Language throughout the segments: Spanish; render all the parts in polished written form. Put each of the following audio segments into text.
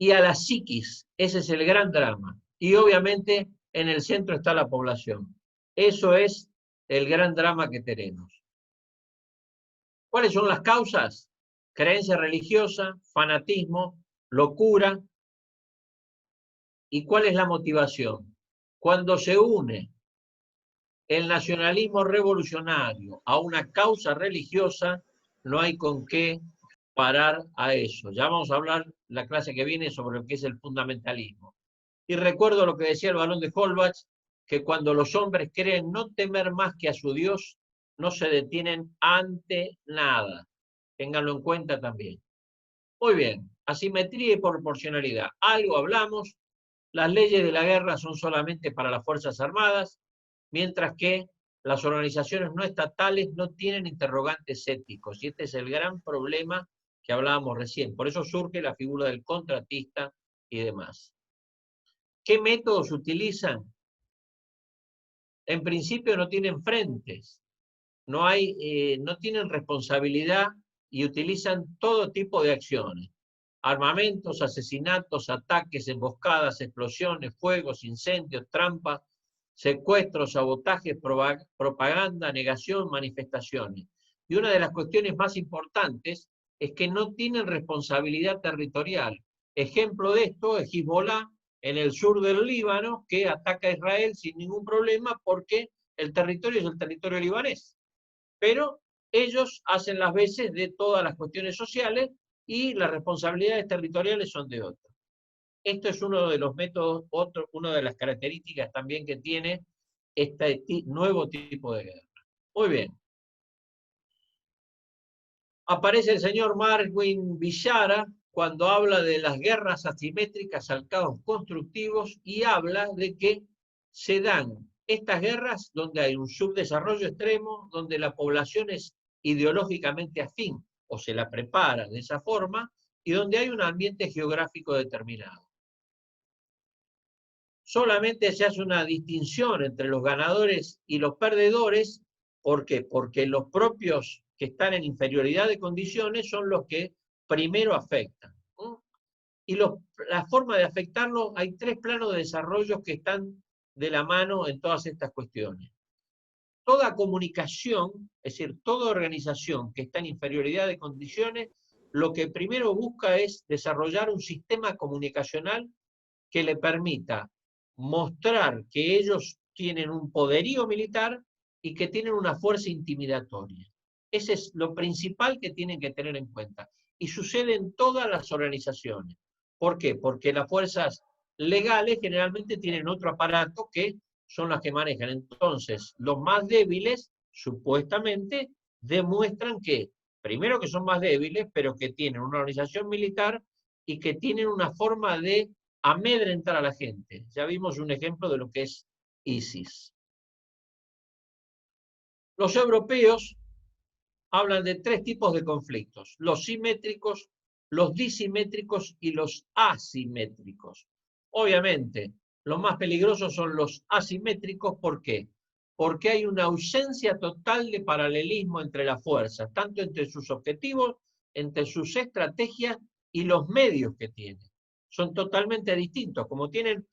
y a la psiquis. Ese es el gran drama. Y obviamente en el centro está la población. Eso es el gran drama que tenemos. ¿Cuáles son las causas? Creencia religiosa, fanatismo, locura. ¿Y cuál es la motivación? Cuando se une el nacionalismo revolucionario a una causa religiosa, no hay con qué parar a eso. Ya vamos a hablar la clase que viene sobre lo que es el fundamentalismo. Y recuerdo lo que decía el Barón de Holbach, que cuando los hombres creen no temer más que a su Dios, no se detienen ante nada. Ténganlo en cuenta también. Muy bien, asimetría y proporcionalidad. Algo hablamos. Las leyes de la guerra son solamente para las Fuerzas Armadas, mientras que las organizaciones no estatales no tienen interrogantes éticos. Y este es el gran problema que hablábamos recién. Por eso surge la figura del contratista y demás. ¿Qué métodos utilizan? En principio no tienen frentes, no tienen responsabilidad y utilizan todo tipo de acciones. Armamentos, asesinatos, ataques, emboscadas, explosiones, fuegos, incendios, trampas, secuestros, sabotajes, propaganda, negación, manifestaciones. Y una de las cuestiones más importantes es que no tienen responsabilidad territorial. Ejemplo de esto es Hezbollah en el sur del Líbano, que ataca a Israel sin ningún problema porque el territorio es el territorio libanés. Pero ellos hacen las veces de todas las cuestiones sociales y las responsabilidades territoriales son de otros. Esto es uno de los métodos, una de las características también que tiene este nuevo tipo de guerra. Muy bien. Aparece el señor Marwin Villara cuando habla de las guerras asimétricas al caos constructivos y habla de que se dan estas guerras donde hay un subdesarrollo extremo, donde la población es ideológicamente afín o se la prepara de esa forma y donde hay un ambiente geográfico determinado. Solamente se hace una distinción entre los ganadores y los perdedores. ¿Por qué? Porque los propios que están en inferioridad de condiciones son los que primero afectan. Y la forma de afectarlo, hay tres planos de desarrollo que están de la mano en todas estas cuestiones. Toda comunicación, es decir, toda organización que está en inferioridad de condiciones, lo que primero busca es desarrollar un sistema comunicacional que le permita mostrar que ellos tienen un poderío militar y que tienen una fuerza intimidatoria. Ese es lo principal que tienen que tener en cuenta. Y sucede en todas las organizaciones. ¿Por qué? Porque las fuerzas legales generalmente tienen otro aparato que son las que manejan. Entonces, los más débiles, supuestamente, demuestran que, primero que son más débiles, pero que tienen una organización militar y que tienen una forma de amedrentar a la gente. Ya vimos un ejemplo de lo que es ISIS. Los europeos hablan de tres tipos de conflictos: los simétricos, los disimétricos y los asimétricos. Obviamente, los más peligrosos son los asimétricos. ¿Por qué? Porque hay una ausencia total de paralelismo entre las fuerzas, tanto entre sus objetivos, entre sus estrategias y los medios que tienen. Son totalmente distintos. Como tienen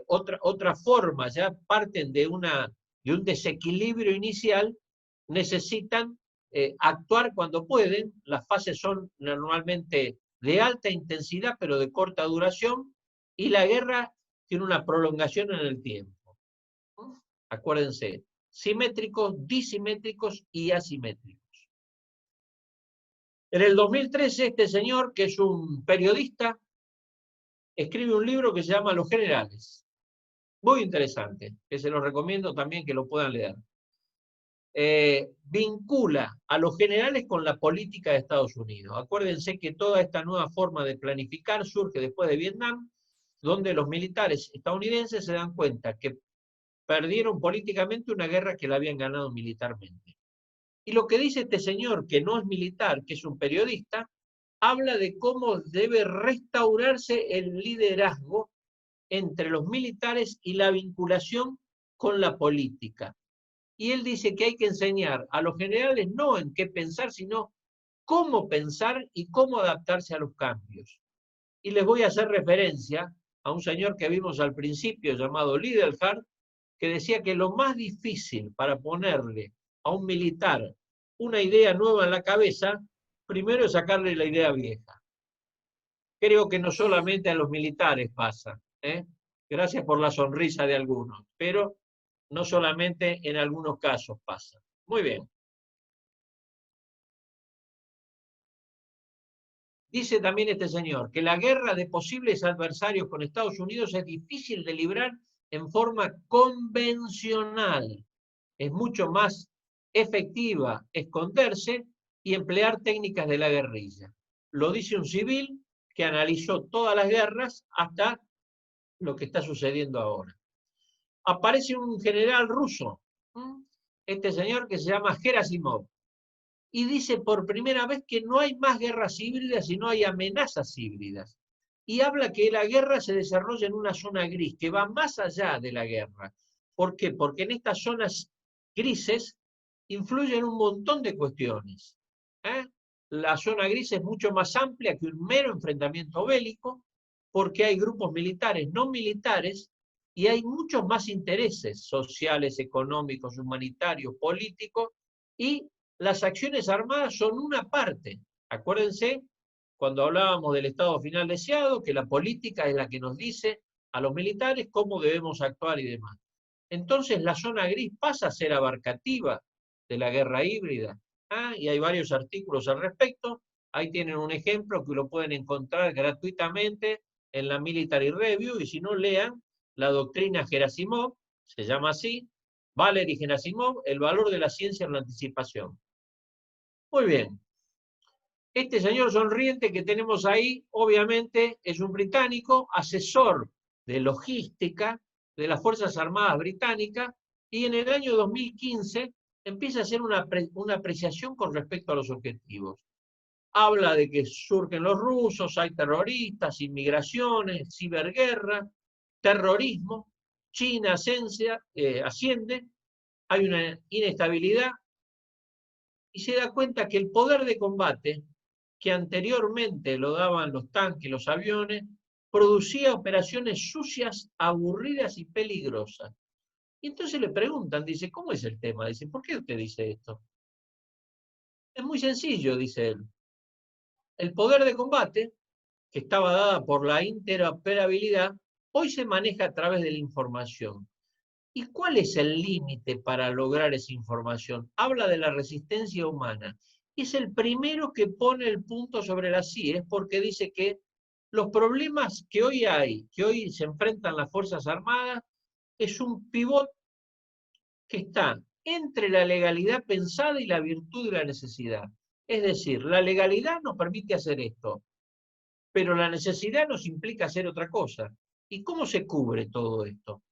otra forma, ya parten de un desequilibrio inicial, necesitan actuar cuando pueden. Las fases son normalmente de alta intensidad, pero de corta duración, y la guerra tiene una prolongación en el tiempo. Acuérdense, simétricos, disimétricos y asimétricos. En el 2013, este señor, que es un periodista, escribe un libro que se llama Los Generales. Muy interesante, que se los recomiendo también que lo puedan leer. Vincula a los generales con la política de Estados Unidos. Acuérdense que toda esta nueva forma de planificar surge después de Vietnam, donde los militares estadounidenses se dan cuenta que perdieron políticamente una guerra que la habían ganado militarmente. Y lo que dice este señor, que no es militar, que es un periodista, habla de cómo debe restaurarse el liderazgo entre los militares y la vinculación con la política. Y él dice que hay que enseñar a los generales no en qué pensar, sino cómo pensar y cómo adaptarse a los cambios. Y les voy a hacer referencia a un señor que vimos al principio llamado Lidlhart, que decía que lo más difícil para ponerle a un militar una idea nueva en la cabeza, primero es sacarle la idea vieja. Creo que no solamente a los militares pasa, ¿eh? Gracias por la sonrisa de algunos, pero no solamente en algunos casos pasa. Muy bien. Dice también este señor que la guerra de posibles adversarios con Estados Unidos es difícil de librar en forma convencional. Es mucho más efectiva esconderse y emplear técnicas de la guerrilla. Lo dice un civil que analizó todas las guerras hasta lo que está sucediendo ahora. Aparece un general ruso, este señor que se llama Gerasimov, y dice por primera vez que no hay más guerras híbridas y no hay amenazas híbridas. Y habla que la guerra se desarrolla en una zona gris, que va más allá de la guerra. ¿Por qué? Porque en estas zonas grises influyen un montón de cuestiones. La zona gris es mucho más amplia que un mero enfrentamiento bélico, porque hay grupos militares, no militares, y hay muchos más intereses sociales, económicos, humanitarios, políticos, y las acciones armadas son una parte. Acuérdense, cuando hablábamos del estado final deseado, que la política es la que nos dice a los militares cómo debemos actuar y demás. Entonces la zona gris pasa a ser abarcativa de la guerra híbrida. Y hay varios artículos al respecto. Ahí tienen un ejemplo que lo pueden encontrar gratuitamente en la Military Review, y si no, lean la doctrina Gerasimov, se llama así, Valery Gerasimov, el valor de la ciencia en la anticipación. Muy bien. Este señor sonriente que tenemos ahí, obviamente, es un británico, asesor de logística de las Fuerzas Armadas británicas, y en el año 2015 empieza a hacer una apreciación con respecto a los objetivos. Habla de que surgen los rusos, hay terroristas, inmigraciones, ciberguerra, terrorismo, China asciende, hay una inestabilidad, y se da cuenta que el poder de combate, que anteriormente lo daban los tanques, los aviones, producía operaciones sucias, aburridas y peligrosas. Y entonces le preguntan, dice, ¿cómo es el tema? Dice, ¿por qué usted dice esto? Es muy sencillo, dice él. El poder de combate, que estaba dada por la interoperabilidad, hoy se maneja a través de la información. ¿Y cuál es el límite para lograr esa información? Habla de la resistencia humana. Es el primero que pone el punto sobre las IES, porque dice que los problemas que hoy hay, que hoy se enfrentan las Fuerzas Armadas, es un pivot que está entre la legalidad pensada y la virtud de la necesidad. Es decir, la legalidad nos permite hacer esto, pero la necesidad nos implica hacer otra cosa. ¿Y cómo se cubre todo esto?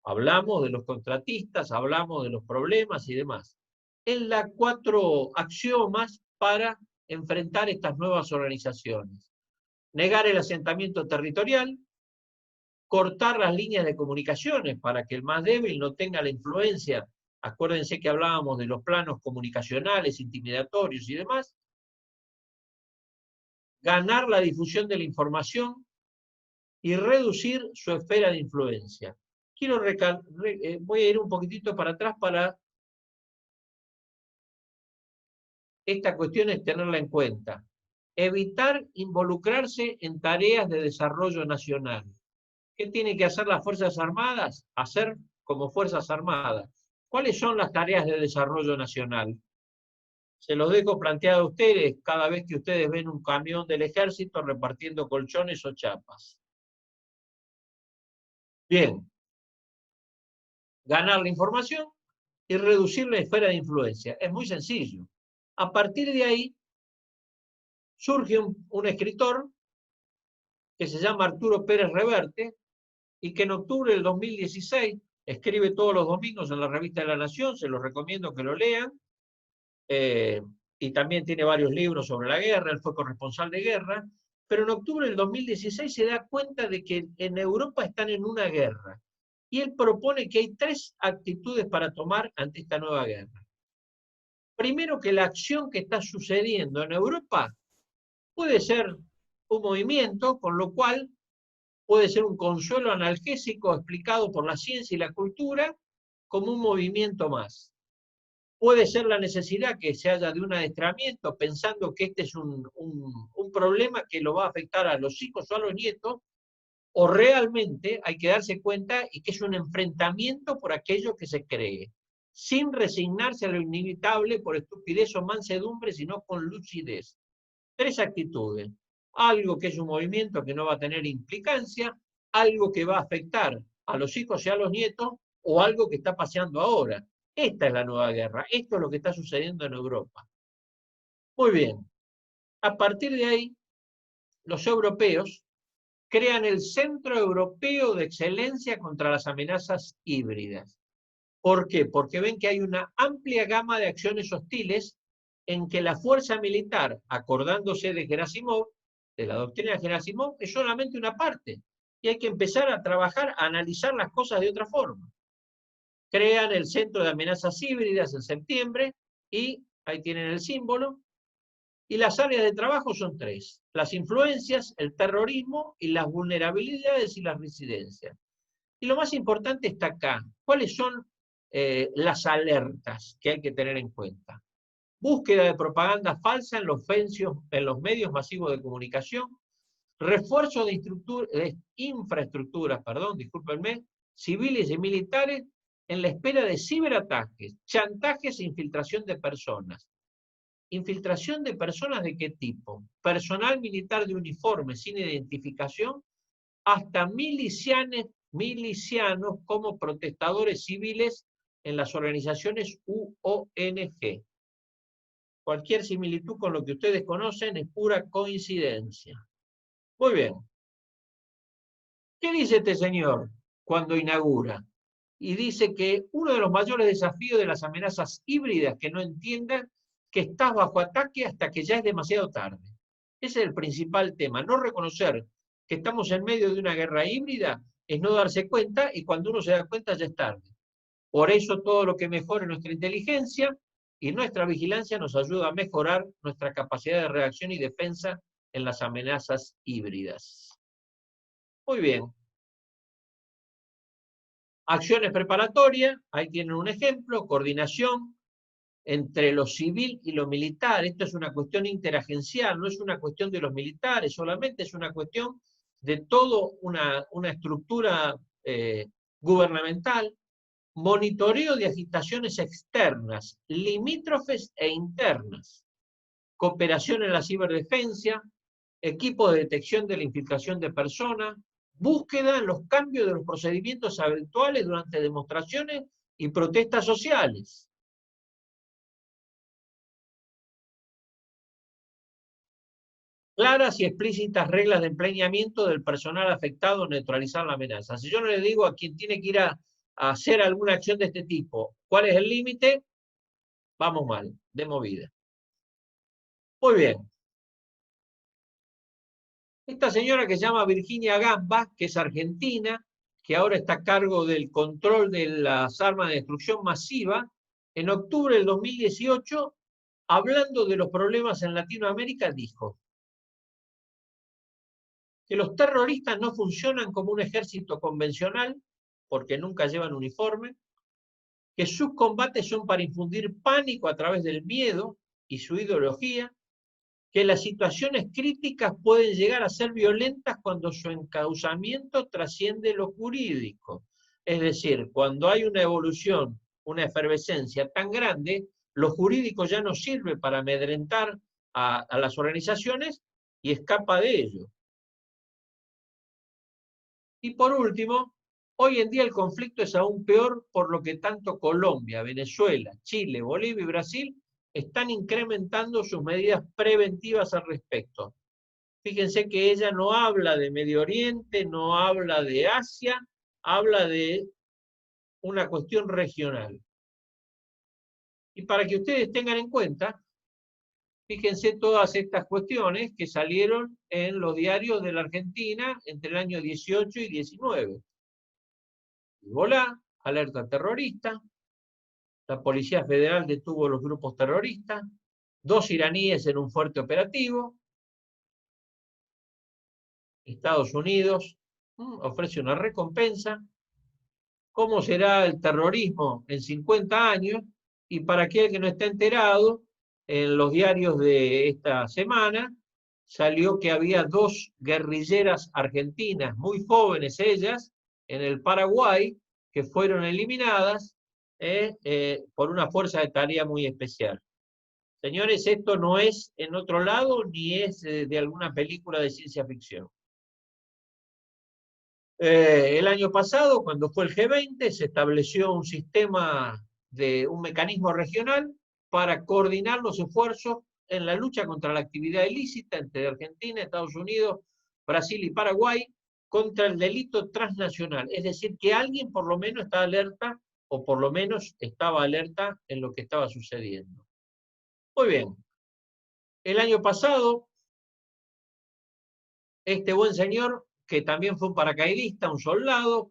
Hablamos de los contratistas, hablamos de los problemas y demás. En las 4 axiomas para enfrentar estas nuevas organizaciones. Negar el asentamiento territorial, cortar las líneas de comunicaciones para que el más débil no tenga la influencia. Acuérdense que hablábamos de los planos comunicacionales, intimidatorios y demás. Ganar la difusión de la información y reducir su esfera de influencia. Voy a ir un poquitito para atrás para esta cuestión, es tenerla en cuenta. Evitar involucrarse en tareas de desarrollo nacional. ¿Qué tienen que hacer las Fuerzas Armadas? Hacer como Fuerzas Armadas. ¿Cuáles son las tareas de desarrollo nacional? Se los dejo planteado a ustedes cada vez que ustedes ven un camión del ejército repartiendo colchones o chapas. Bien. Ganar la información y reducir la esfera de influencia. Es muy sencillo. A partir de ahí surge un escritor que se llama Arturo Pérez Reverte y que en octubre del 2016 escribe todos los domingos en la revista de La Nación, se los recomiendo que lo lean, y también tiene varios libros sobre la guerra, él fue corresponsal de guerra, pero en octubre del 2016 se da cuenta de que en Europa están en una guerra, y él propone que hay 3 actitudes para tomar ante esta nueva guerra. Primero, que la acción que está sucediendo en Europa puede ser un movimiento, con lo cual puede ser un consuelo analgésico explicado por la ciencia y la cultura como un movimiento más. Puede ser la necesidad que se haya de un adiestramiento pensando que este es un problema que lo va a afectar a los hijos o a los nietos, o realmente hay que darse cuenta y que es un enfrentamiento por aquello que se cree, sin resignarse a lo inevitable por estupidez o mansedumbre, sino con lucidez. 3 actitudes. Algo que es un movimiento que no va a tener implicancia, algo que va a afectar a los hijos y a los nietos, o algo que está pasando ahora. Esta es la nueva guerra, esto es lo que está sucediendo en Europa. Muy bien, a partir de ahí, los europeos crean el Centro Europeo de Excelencia contra las Amenazas Híbridas. ¿Por qué? Porque ven que hay una amplia gama de acciones hostiles en que la fuerza militar, acordándose de Gerasimov, de la doctrina de Gerasimov, es solamente una parte. Y hay que empezar a trabajar, a analizar las cosas de otra forma. Crean el Centro de Amenazas Híbridas en septiembre y ahí tienen el símbolo. Y las áreas de trabajo son 3. Las influencias, el terrorismo y las vulnerabilidades y las residencias. Y lo más importante está acá. ¿Cuáles son las alertas que hay que tener en cuenta? Búsqueda de propaganda falsa en los medios masivos de comunicación, refuerzo de infraestructuras, discúlpenme, civiles y militares en la espera de ciberataques, chantajes e infiltración de personas. ¿Infiltración de personas de qué tipo? Personal militar de uniforme sin identificación, hasta milicianos como protestadores civiles en las organizaciones UONG. Cualquier similitud con lo que ustedes conocen es pura coincidencia. Muy bien. ¿Qué dice este señor cuando inaugura? Y dice que uno de los mayores desafíos de las amenazas híbridas que no entiendan que estás bajo ataque hasta que ya es demasiado tarde. Ese es el principal tema, no reconocer que estamos en medio de una guerra híbrida es no darse cuenta y cuando uno se da cuenta ya es tarde. Por eso todo lo que mejore nuestra inteligencia y nuestra vigilancia nos ayuda a mejorar nuestra capacidad de reacción y defensa en las amenazas híbridas. Muy bien. Acciones preparatorias, ahí tienen un ejemplo, coordinación entre lo civil y lo militar. Esto es una cuestión interagencial, no es una cuestión de los militares solamente, es una cuestión de toda una estructura gubernamental. Monitoreo de agitaciones externas, limítrofes e internas. Cooperación en la ciberdefensa, equipos de detección de la infiltración de personas, búsqueda en los cambios de los procedimientos habituales durante demostraciones y protestas sociales. Claras y explícitas reglas de empleamiento del personal afectado a neutralizar la amenaza. Si yo no le digo a quien tiene que ir a hacer alguna acción de este tipo, ¿cuál es el límite? Vamos mal, de movida. Muy bien. Esta señora que se llama Virginia Gamba, que es argentina, que ahora está a cargo del control de las armas de destrucción masiva, en octubre del 2018, hablando de los problemas en Latinoamérica, dijo que los terroristas no funcionan como un ejército convencional, porque nunca llevan uniforme, que sus combates son para infundir pánico a través del miedo y su ideología, que las situaciones críticas pueden llegar a ser violentas cuando su encauzamiento trasciende lo jurídico. Es decir, cuando hay una evolución, una efervescencia tan grande, lo jurídico ya no sirve para amedrentar a las organizaciones y escapa de ello. Y por último, hoy en día el conflicto es aún peor por lo que tanto Colombia, Venezuela, Chile, Bolivia y Brasil están incrementando sus medidas preventivas al respecto. Fíjense que ella no habla de Medio Oriente, no habla de Asia, habla de una cuestión regional. Y para que ustedes tengan en cuenta, fíjense todas estas cuestiones que salieron en los diarios de la Argentina entre el año 18 y 19. Hezbolá, alerta terrorista, la Policía Federal detuvo los grupos terroristas, 2 iraníes en un fuerte operativo, Estados Unidos ofrece una recompensa. ¿Cómo será el terrorismo en 50 años? Y para aquel que no está enterado, en los diarios de esta semana salió que había 2 guerrilleras argentinas, muy jóvenes ellas, en el Paraguay, que fueron eliminadas por una fuerza de tarea muy especial. Señores, esto no es en otro lado ni es de alguna película de ciencia ficción. El año pasado, cuando fue el G20, se estableció un sistema un mecanismo regional para coordinar los esfuerzos en la lucha contra la actividad ilícita entre Argentina, Estados Unidos, Brasil y Paraguay contra el delito transnacional. Es decir, que alguien por lo menos está alerta, o por lo menos estaba alerta en lo que estaba sucediendo. Muy bien. El año pasado, este buen señor, que también fue un paracaidista, un soldado,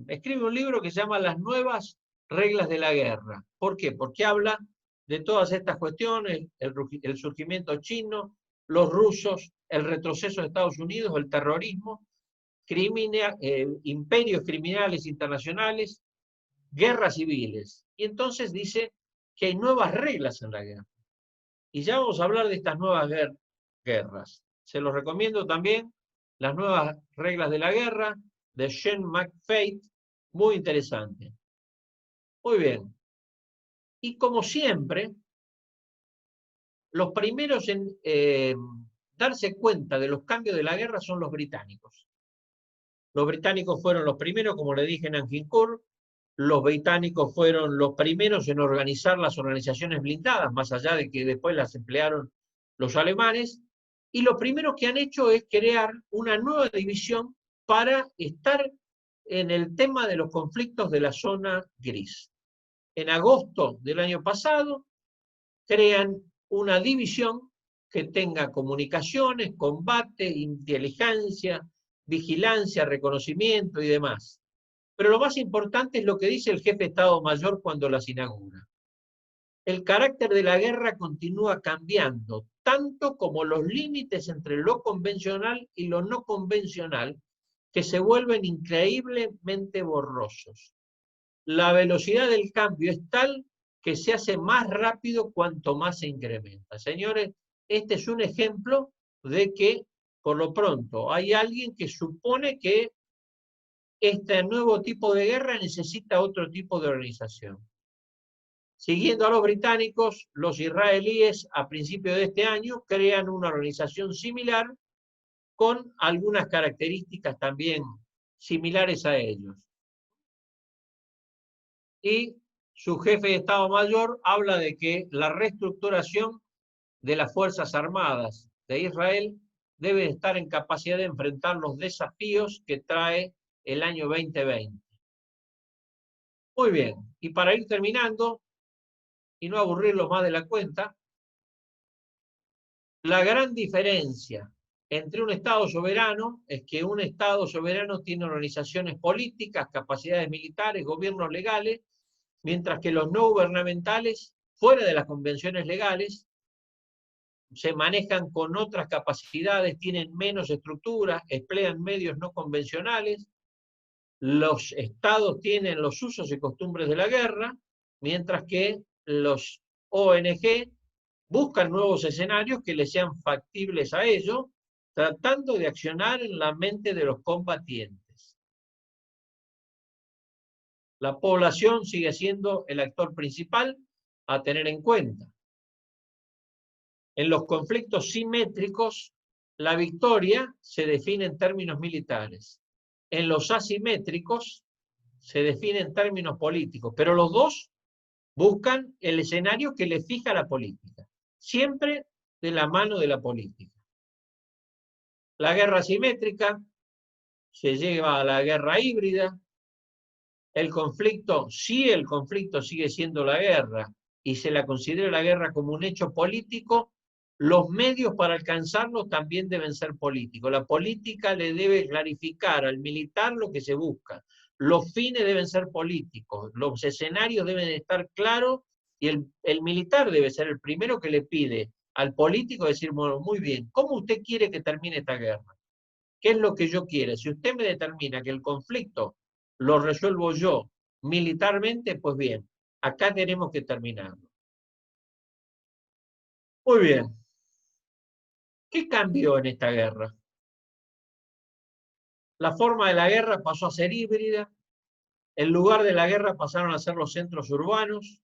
escribe un libro que se llama Las nuevas reglas de la guerra. ¿Por qué? Porque habla de todas estas cuestiones, el surgimiento chino, los rusos, el retroceso de Estados Unidos, el terrorismo, imperios criminales internacionales, guerras civiles. Y entonces dice que hay nuevas reglas en la guerra. Y ya vamos a hablar de estas nuevas guerras. Se los recomiendo también, Las nuevas reglas de la guerra, de Sean McFate, muy interesante. Muy bien. Y como siempre, los primeros en darse cuenta de los cambios de la guerra son los británicos. Los británicos fueron los primeros, como le dije en Agincourt, los británicos fueron los primeros en organizar las organizaciones blindadas, más allá de que después las emplearon los alemanes, y lo primero que han hecho es crear una nueva división para estar en el tema de los conflictos de la zona gris. En agosto del año pasado, crean una división que tenga comunicaciones, combate, inteligencia, vigilancia, reconocimiento y demás. Pero lo más importante es lo que dice el jefe de Estado Mayor cuando las inaugura. El carácter de la guerra continúa cambiando, tanto como los límites entre lo convencional y lo no convencional, que se vuelven increíblemente borrosos. La velocidad del cambio es tal que se hace más rápido cuanto más se incrementa. Señores, este es un ejemplo de que, por lo pronto, hay alguien que supone que este nuevo tipo de guerra necesita otro tipo de organización. Siguiendo a los británicos, los israelíes a principios de este año crean una organización similar con algunas características también similares a ellos. Y su jefe de Estado Mayor habla de que la reestructuración de las Fuerzas Armadas de Israel debe estar en capacidad de enfrentar los desafíos que trae el año 2020. Muy bien, y para ir terminando, y no aburrirlos más de la cuenta, la gran diferencia entre un Estado soberano es que un Estado soberano tiene organizaciones políticas, capacidades militares, gobiernos legales, mientras que los no gubernamentales, fuera de las convenciones legales, se manejan con otras capacidades, tienen menos estructuras, emplean medios no convencionales. Los estados tienen los usos y costumbres de la guerra, mientras que los ONG buscan nuevos escenarios que les sean factibles a ello, tratando de accionar en la mente de los combatientes. La población sigue siendo el actor principal a tener en cuenta. En los conflictos simétricos, la victoria se define en términos militares. En los asimétricos, se define en términos políticos, pero los dos buscan el escenario que le fija la política, siempre de la mano de la política. La guerra asimétrica se lleva a la guerra híbrida. El conflicto sigue siendo la guerra y se la considera la guerra como un hecho político, los medios para alcanzarlo también deben ser políticos. La política le debe clarificar al militar lo que se busca. Los fines deben ser políticos, los escenarios deben estar claros y el militar debe ser el primero que le pide al político decir, bueno, muy bien, ¿cómo usted quiere que termine esta guerra? ¿Qué es lo que yo quiero? Si usted me determina que el conflicto lo resuelvo yo militarmente, pues bien, acá tenemos que terminarlo. Muy bien. ¿Qué cambió en esta guerra? La forma de la guerra pasó a ser híbrida, el lugar de la guerra pasaron a ser los centros urbanos,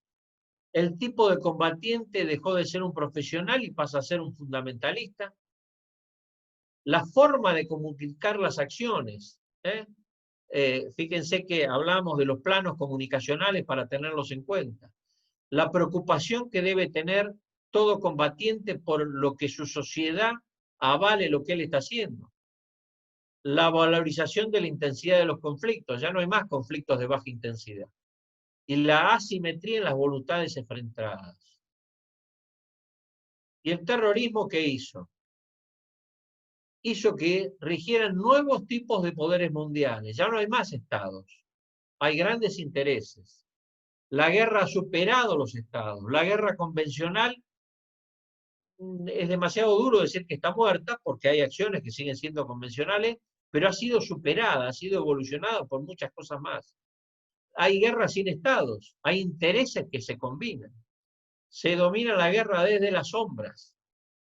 el tipo de combatiente dejó de ser un profesional y pasa a ser un fundamentalista, la forma de comunicar las acciones, fíjense que hablamos de los planos comunicacionales para tenerlos en cuenta, la preocupación que debe tener todo combatiente por lo que su sociedad avale lo que él está haciendo, la valorización de la intensidad de los conflictos, ya no hay más conflictos de baja intensidad, y la asimetría en las voluntades enfrentadas. ¿Y el terrorismo qué hizo? Hizo que rigieran nuevos tipos de poderes mundiales. Ya no hay más estados, hay grandes intereses. La guerra ha superado los estados. La guerra convencional es demasiado duro decir que está muerta, porque hay acciones que siguen siendo convencionales, pero ha sido superada, ha sido evolucionada por muchas cosas más. Hay guerras sin estados, hay intereses que se combinan. Se domina la guerra desde las sombras,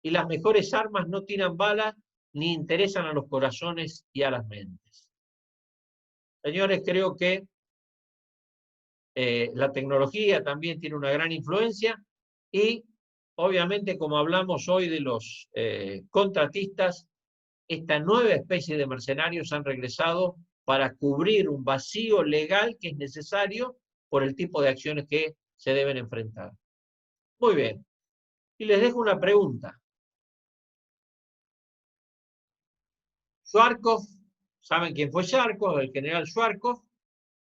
y las mejores armas no tiran balas ni interesan a los corazones y a las mentes. Señores, creo que la tecnología también tiene una gran influencia y obviamente, como hablamos hoy de los contratistas, esta nueva especie de mercenarios han regresado para cubrir un vacío legal que es necesario por el tipo de acciones que se deben enfrentar. Muy bien. Y les dejo una pregunta. Schwarzkopf, ¿saben quién fue Schwarzkopf? El general Schwarzkopf.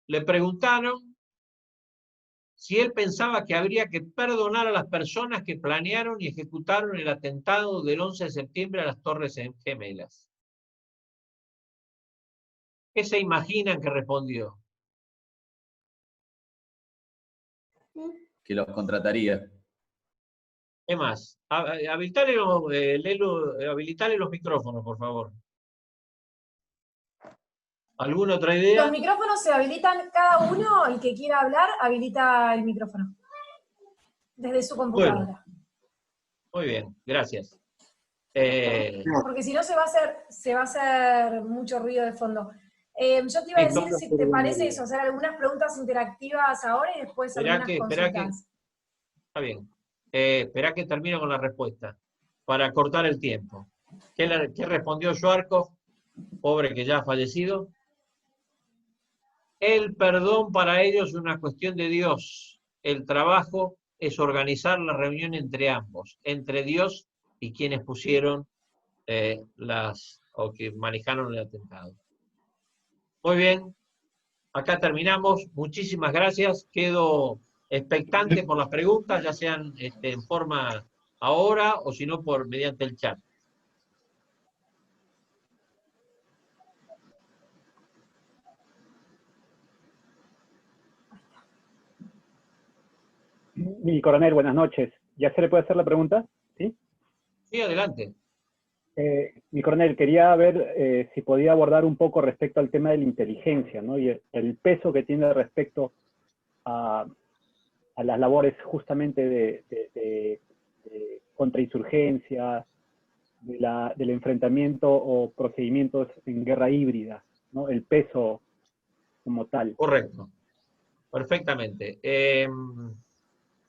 Le preguntaron si él pensaba que habría que perdonar a las personas que planearon y ejecutaron el atentado del 11 de septiembre a las Torres Gemelas. ¿Qué se imaginan que respondió? Que los contrataría. ¿Qué más? Habilitale los micrófonos, por favor. ¿Alguna otra idea? Los micrófonos se habilitan cada uno, el que quiera hablar, habilita el micrófono. Desde su computadora. Bueno, muy bien, gracias. Porque si no se va a hacer mucho ruido de fondo. Yo te iba a decir, si te parece eso, hacer algunas preguntas interactivas ahora y después algunas consultas. Está bien. Esperá que termine con la respuesta, para cortar el tiempo. ¿Qué respondió Schwarzkopf? Pobre que ya ha fallecido. El perdón para ellos es una cuestión de Dios. El trabajo es organizar la reunión entre ambos, entre Dios y quienes pusieron o que manejaron el atentado. Muy bien, acá terminamos. Muchísimas gracias. Quedo expectante por las preguntas, ya sean en forma ahora o si no mediante el chat. Mi coronel, buenas noches. ¿Ya se le puede hacer la pregunta? Sí, sí, adelante. Mi coronel, quería ver si podía abordar un poco respecto al tema de la inteligencia, ¿no? Y el peso que tiene respecto a las labores justamente de contrainsurgencia, del enfrentamiento o procedimientos en guerra híbrida, ¿no? El peso como tal. Correcto. Perfectamente.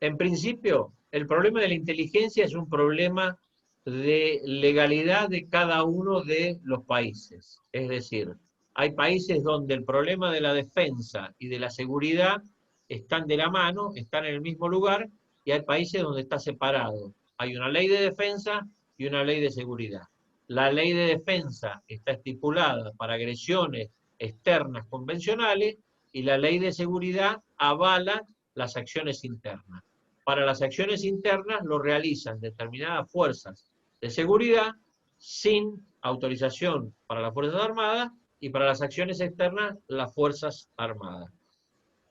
En principio, el problema de la inteligencia es un problema de legalidad de cada uno de los países. Es decir, hay países donde el problema de la defensa y de la seguridad están de la mano, están en el mismo lugar, y hay países donde está separado. Hay una ley de defensa y una ley de seguridad. La ley de defensa está estipulada para agresiones externas convencionales y la ley de seguridad avala las acciones internas. Para las acciones internas lo realizan determinadas fuerzas de seguridad sin autorización para las Fuerzas Armadas y para las acciones externas las Fuerzas Armadas.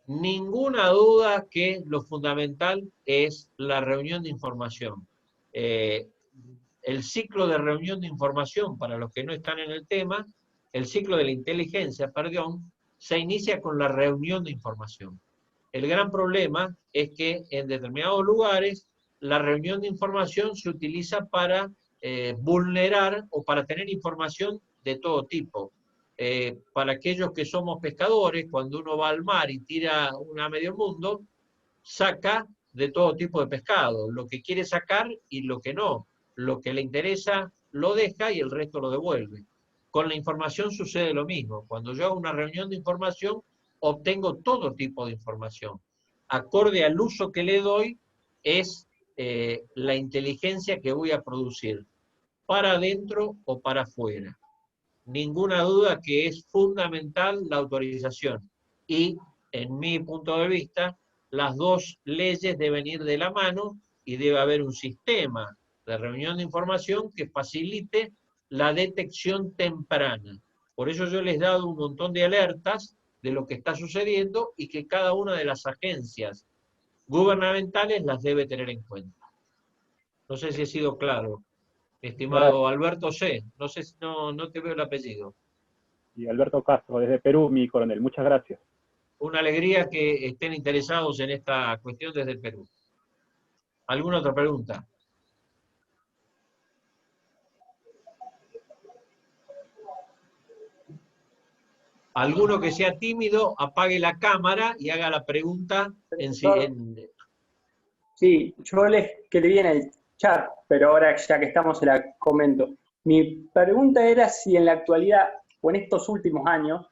Ninguna duda que lo fundamental es la reunión de información. el ciclo de reunión de información, para los que no están en el tema, el ciclo de la inteligencia, perdón, se inicia con la reunión de información. El gran problema es que en determinados lugares la reunión de información se utiliza para vulnerar o para tener información de todo tipo. Para aquellos que somos pescadores, cuando uno va al mar y tira una a medio mundo, saca de todo tipo de pescado, lo que quiere sacar y lo que no. Lo que le interesa lo deja y el resto lo devuelve. Con la información sucede lo mismo. Cuando yo hago una reunión de información, obtengo todo tipo de información. Acorde al uso que le doy, es la inteligencia que voy a producir, para adentro o para afuera. Ninguna duda que es fundamental la autorización. Y, en mi punto de vista, las dos leyes deben ir de la mano y debe haber un sistema de reunión de información que facilite la detección temprana. Por eso yo les he dado un montón de alertas de lo que está sucediendo y que cada una de las agencias gubernamentales las debe tener en cuenta. No sé si he sido claro, estimado Alberto C. No sé, no te veo el apellido. Y Alberto Castro, desde Perú, mi coronel. Muchas gracias. Una alegría que estén interesados en esta cuestión desde el Perú. ¿Alguna otra pregunta? Alguno que sea tímido, apague la cámara y haga la pregunta en sí. Sí, yo les escribí en el chat, pero ahora ya que estamos se la comento. Mi pregunta era si en la actualidad, o en estos últimos años,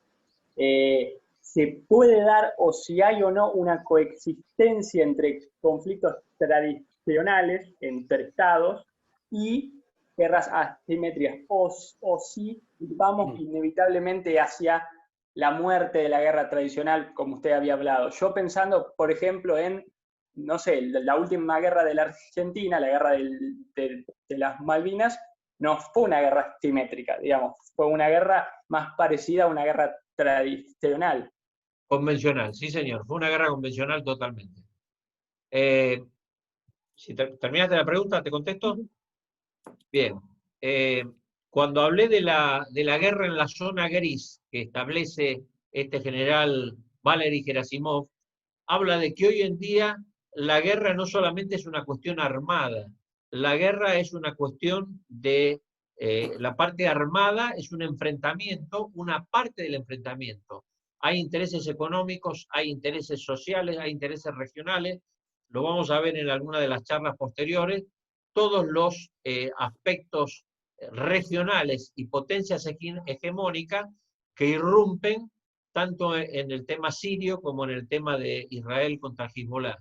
se puede dar o si hay o no una coexistencia entre conflictos tradicionales entre estados y guerras asimétricas, o si vamos inevitablemente hacia la muerte de la guerra tradicional, como usted había hablado. Yo pensando, por ejemplo, en, no sé, la última guerra de la Argentina, la guerra de las Malvinas, no fue una guerra simétrica, digamos, fue una guerra más parecida a una guerra tradicional. Convencional, sí señor, fue una guerra convencional totalmente. Si terminaste la pregunta, ¿te contesto? Bien. Cuando hablé de la guerra en la zona gris, que establece este general Valery Gerasimov, habla de que hoy en día la guerra no solamente es una cuestión armada, la guerra es una cuestión de la parte armada, es un enfrentamiento, una parte del enfrentamiento. Hay intereses económicos, hay intereses sociales, hay intereses regionales, lo vamos a ver en alguna de las charlas posteriores, todos los aspectos regionales y potencias hegemónicas que irrumpen tanto en el tema sirio como en el tema de Israel contra Hezbollah.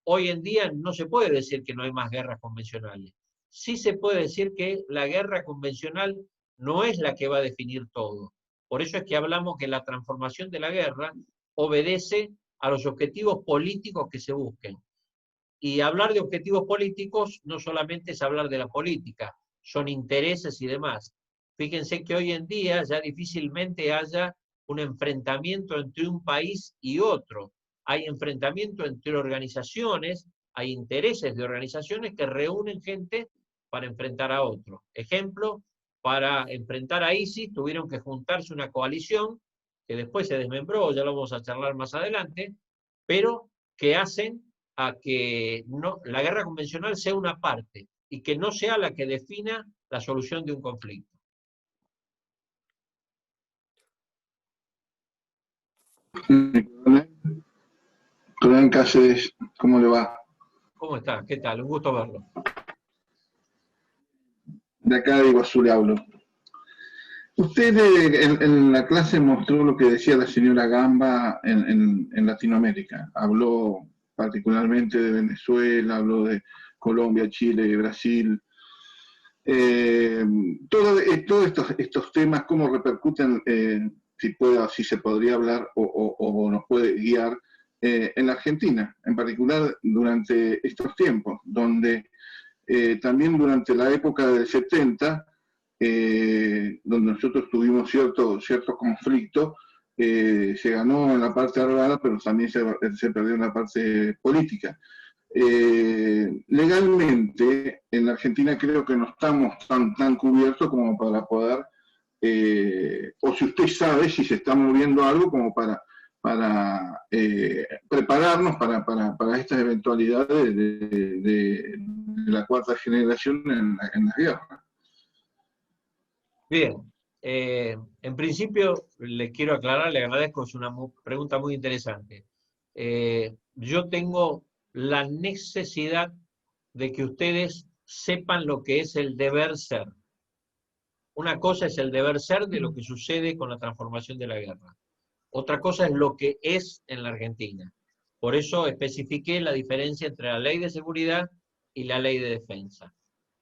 Hoy en día no se puede decir que no hay más guerras convencionales. Sí se puede decir que la guerra convencional no es la que va a definir todo. Por eso es que hablamos que la transformación de la guerra obedece a los objetivos políticos que se busquen. Y hablar de objetivos políticos no solamente es hablar de la política, son intereses y demás. Fíjense que hoy en día ya difícilmente haya un enfrentamiento entre un país y otro. Hay enfrentamiento entre organizaciones, hay intereses de organizaciones que reúnen gente para enfrentar a otro. Ejemplo, para enfrentar a ISIS tuvieron que juntarse una coalición que después se desmembró, ya lo vamos a charlar más adelante, pero que hacen a que la guerra convencional sea una parte y que no sea la que defina la solución de un conflicto. Coronel Cáceres, ¿cómo le va? ¿Cómo está? ¿Qué tal? Un gusto verlo. De acá de Iguazú le hablo. Usted en la clase mostró lo que decía la señora Gamba en Latinoamérica. Habló particularmente de Venezuela, habló de Colombia, Chile, Brasil. Todos estos temas, ¿cómo repercuten, si se podría hablar o nos puede guiar en la Argentina, en particular durante estos tiempos, donde también durante la época del 70, donde nosotros tuvimos cierto conflicto, se ganó en la parte armada, pero también se perdió en la parte política. Legalmente, en la Argentina creo que no estamos tan cubiertos como para poder, o si usted sabe si se está moviendo algo como para prepararnos para estas eventualidades de la cuarta generación en la guerra. Bien, en principio les quiero aclarar, le agradezco, es una pregunta muy interesante. Yo tengo la necesidad de que ustedes sepan lo que es el deber ser. Una cosa es el deber ser de lo que sucede con la transformación de la guerra. Otra cosa es lo que es en la Argentina. Por eso especifiqué la diferencia entre la ley de seguridad y la ley de defensa.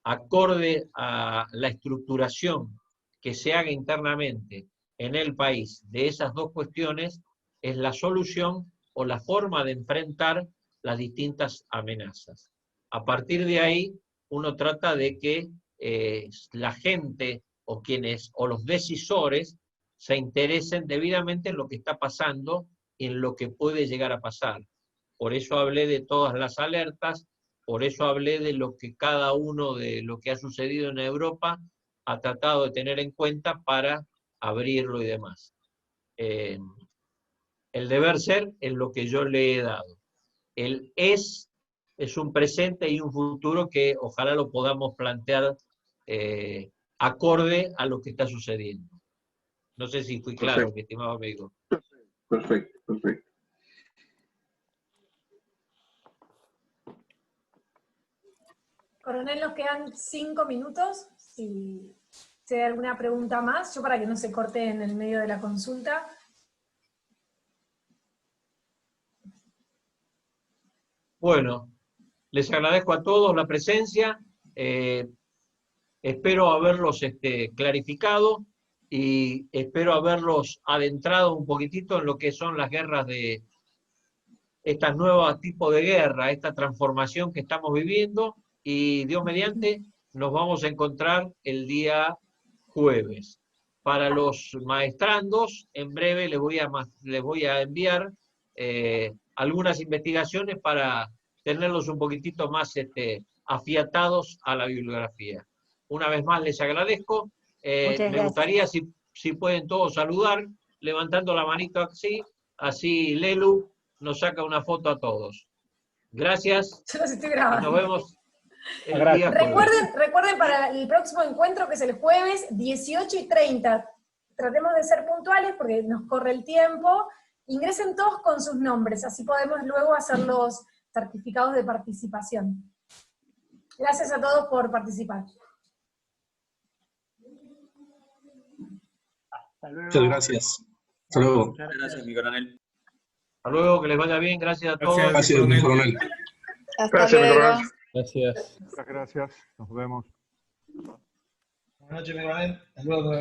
Acorde a la estructuración que se haga internamente en el país de esas dos cuestiones, es la solución o la forma de enfrentar las distintas amenazas. A partir de ahí, uno trata de que la gente o los decisores se interesen debidamente en lo que está pasando y en lo que puede llegar a pasar. Por eso hablé de todas las alertas, por eso hablé de lo que cada uno de lo que ha sucedido en Europa ha tratado de tener en cuenta para abrirlo y demás. El deber ser es lo que yo le he dado. El es un presente y un futuro que ojalá lo podamos plantear acorde a lo que está sucediendo. No sé si fui claro, Perfecto. mi estimado amigo. Perfecto, perfecto. Coronel, nos quedan 5 minutos. Si hay alguna pregunta más, yo para que no se corte en el medio de la consulta. Bueno, les agradezco a todos la presencia. Espero haberlos clarificado y espero haberlos adentrado un poquitito en lo que son las guerras de estas nuevos tipos de guerra, esta transformación que estamos viviendo, y Dios mediante nos vamos a encontrar el día jueves. Para los maestrandos, en breve les voy a enviar algunas investigaciones para tenerlos un poquitito más afiatados a la bibliografía. Una vez más les agradezco. Me gustaría si pueden todos saludar, levantando la manito así Lelu nos saca una foto a todos. Gracias. Yo los estoy grabando. Y nos vemos el día jueves. Recuerden para el próximo encuentro, que es el jueves, 18:30. Tratemos de ser puntuales porque nos corre el tiempo. Ingresen todos con sus nombres, así podemos luego hacer los certificados de participación. Gracias a todos por participar. Muchas gracias. Hasta luego. Gracias, mi coronel. Hasta luego, que les vaya bien. Gracias a todos. Gracias, mi coronel. Gracias, mi coronel. Gracias. Muchas gracias. Nos vemos. Buenas noches, mi coronel. Hasta luego.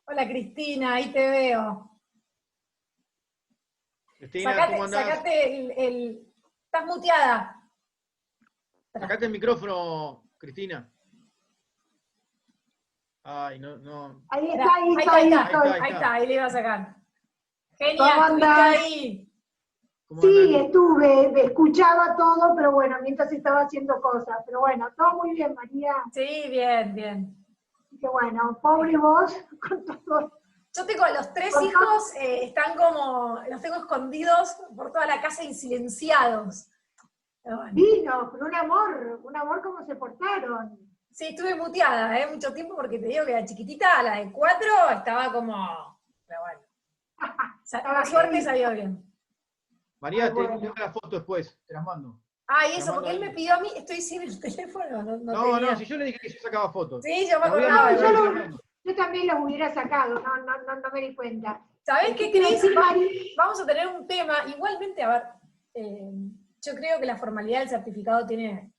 Hola Cristina, ahí te veo. Cristina, ¿cómo andás? Sacate estás muteada. Sacate el micrófono, Cristina. Ay, no. Ahí está, ahí le iba a sacar. Genial, ¿estuviste ahí? Sí, estuve, escuchaba todo, pero bueno, mientras estaba haciendo cosas. Pero bueno, todo muy bien, María. Sí, bien. Que bueno, pobre vos, con todo. Yo tengo a los 3 hijos, están como, los tengo escondidos por toda la casa y silenciados. Bueno. Vino, con un amor como se portaron. Sí, estuve muteada, mucho tiempo, porque te digo que la chiquitita, la de 4, estaba como, pero bueno. La suerte salió bien. María, te envío la foto después, te las mando. Ah, y eso, porque él me pidió a mí, estoy sin el teléfono. No, si yo le dije que yo sacaba fotos. Sí, yo me acordaba. Yo también los hubiera sacado, no me di cuenta. ¿Sabés qué, Cris? Vamos a tener un tema, igualmente, a ver, yo creo que la formalidad del certificado tiene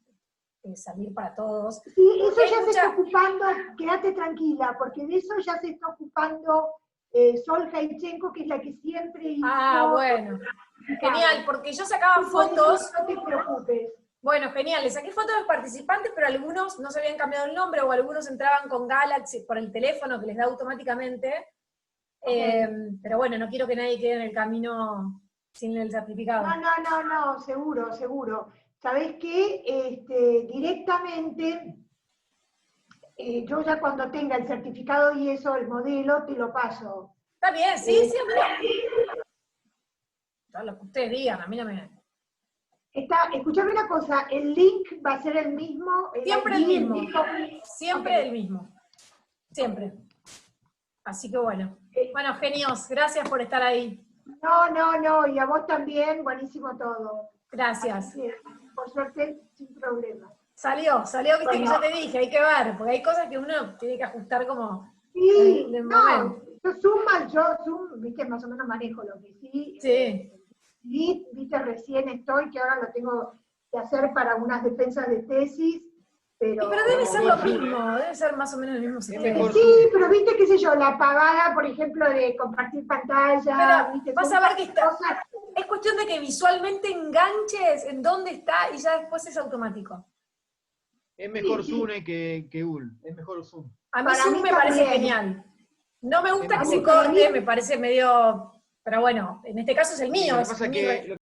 que salir para todos. Sí, eso ya se está ocupando, quédate tranquila, porque de eso ya se está ocupando Sol Jaichenko, que es la que siempre hizo. Ah, bueno. Genial, porque yo sacaba fotos. No te preocupes. Bueno, genial, le saqué fotos de los participantes, pero algunos no se habían cambiado el nombre, o algunos entraban con Galaxy por el teléfono que les da automáticamente. Pero bueno, no quiero que nadie quede en el camino sin el certificado. No, seguro. ¿Sabés qué? Directamente, yo ya cuando tenga el certificado y eso, el modelo, te lo paso. Está bien, sí, siempre. Lo que ustedes digan, a mí no me... Escuchame una cosa, el link va a ser el mismo. Siempre el mismo. Siempre el mismo. Siempre. Así que bueno. Bueno, genios, gracias por estar ahí. No, y a vos también, buenísimo todo. Gracias. Sí, por suerte, sin problema. Salió, viste que yo te dije, hay que ver, porque hay cosas que uno tiene que ajustar como... Sí, yo Zoom, viste, más o menos manejo lo que sí. Sí. Sí, viste, recién estoy, que ahora lo tengo que hacer para unas defensas de tesis, pero debe ser lo mismo, debe ser más o menos el mismo sistema. Sí, pero viste, qué sé yo, la pagada, por ejemplo, de compartir pantalla, pero viste, vas a ver que es cuestión de que visualmente enganches en dónde está y ya después es automático. Es mejor Zoom que Google, es mejor Zoom. A mí Zoom me parece genial. No me gusta que se corte, me parece medio... Pero bueno, en este caso es el mío. Lo que pasa es que